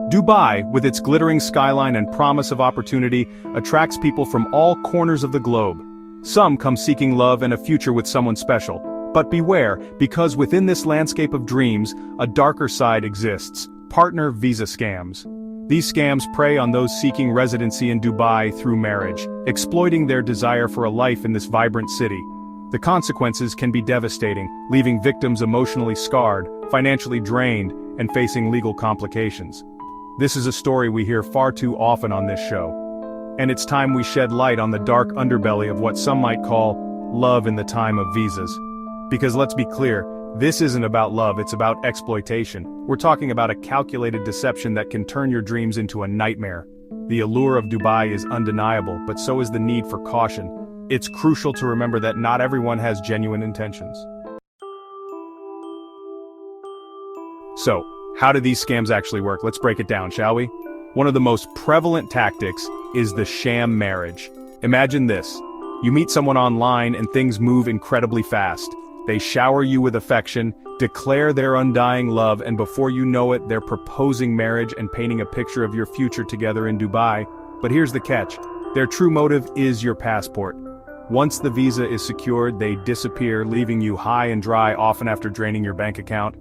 Dubai, with its glittering skyline and promise of opportunity, attracts people from all corners of the globe. Some come seeking love and a future with someone special. But beware, because within this landscape of dreams, a darker side exists: partner visa scams. These scams prey on those seeking residency in Dubai through marriage, exploiting their desire for a life in this vibrant city. The consequences can be devastating, leaving victims emotionally scarred, financially drained, and facing legal complications. This is a story we hear far too often on this show. And it's time we shed light on the dark underbelly of what some might call love in the time of visas. Because let's be clear, this isn't about love, it's about exploitation. We're talking about a calculated deception that can turn your dreams into a nightmare. The allure of Dubai is undeniable, but so is the need for caution. It's crucial to remember that not everyone has genuine intentions. So, how do these scams actually work? Let's break it down, shall we? One of the most prevalent tactics is the sham marriage. Imagine this. You meet someone online and things move incredibly fast. They shower you with affection, declare their undying love, and before you know it, they're proposing marriage and painting a picture of your future together in Dubai. But here's the catch. Their true motive is your passport. Once the visa is secured, they disappear, leaving you high and dry, often after draining your bank account.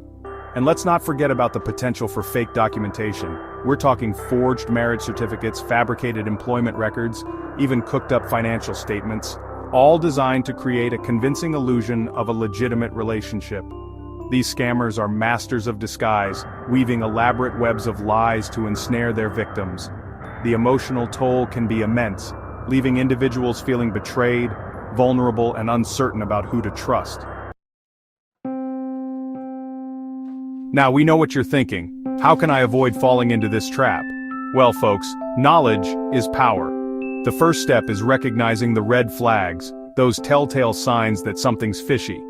And let's not forget about the potential for fake documentation. We're talking forged marriage certificates, fabricated employment records, even cooked-up financial statements, all designed to create a convincing illusion of a legitimate relationship. These scammers are masters of disguise, weaving elaborate webs of lies to ensnare their victims. The emotional toll can be immense, leaving individuals feeling betrayed, vulnerable, and uncertain about who to trust. Now we know what you're thinking. How can I avoid falling into this trap? Well, folks, knowledge is power. The first step is recognizing the red flags, those telltale signs that something's fishy.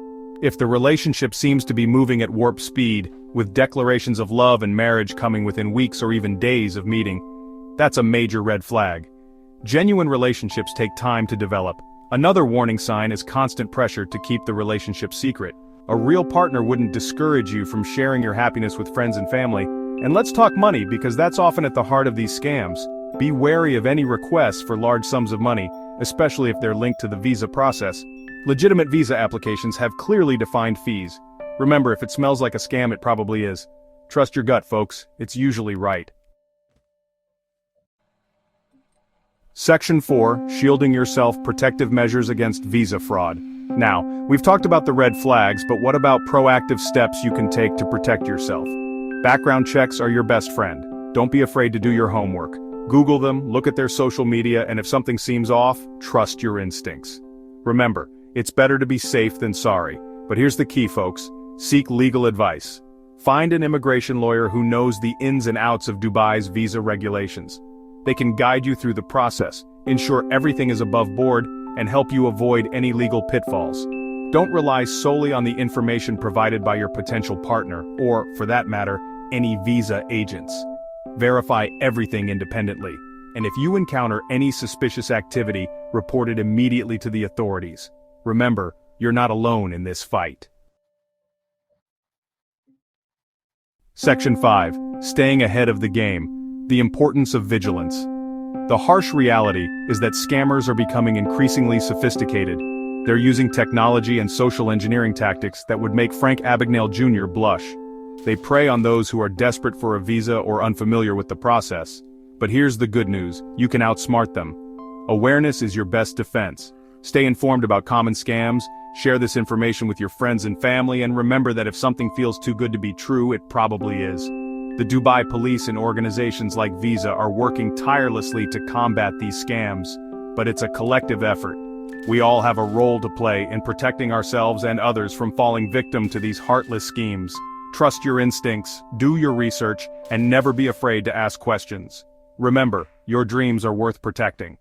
If the relationship seems to be moving at warp speed, with declarations of love and marriage coming within weeks or even days of meeting, that's a major red flag. Genuine relationships take time to develop. Another warning sign is constant pressure to keep the relationship secret. A real partner wouldn't discourage you from sharing your happiness with friends and family. And let's talk money, because that's often at the heart of these scams. Be wary of any requests for large sums of money, especially if they're linked to the visa process. Legitimate visa applications have clearly defined fees. Remember, if it smells like a scam, it probably is. Trust your gut, folks. It's usually right. Section 4, Shielding Yourself: Protective Measures Against Visa Fraud. Now, we've talked about the red flags, but what about proactive steps you can take to protect yourself? Background checks are your best friend. Don't be afraid to do your homework. Google them, look at their social media, and if something seems off, trust your instincts. Remember, it's better to be safe than sorry. But here's the key, folks. Seek legal advice. Find an immigration lawyer who knows the ins and outs of Dubai's visa regulations. They can guide you through the process, ensure everything is above board, and help you avoid any legal pitfalls. Don't rely solely on the information provided by your potential partner, or, for that matter, any visa agents. Verify everything independently, and if you encounter any suspicious activity, report it immediately to the authorities. Remember, you're not alone in this fight. Section 5. Staying ahead of the game. The importance of vigilance. The harsh reality is that scammers are becoming increasingly sophisticated. They're using technology and social engineering tactics that would make Frank Abagnale Jr. blush. They prey on those who are desperate for a visa or unfamiliar with the process. But here's the good news: you can outsmart them. Awareness is your best defense. Stay informed about common scams, share this information with your friends and family, and remember that if something feels too good to be true, it probably is. The Dubai police and organizations like Visa are working tirelessly to combat these scams, but it's a collective effort. We all have a role to play in protecting ourselves and others from falling victim to these heartless schemes. Trust your instincts, do your research, and never be afraid to ask questions. Remember, your dreams are worth protecting.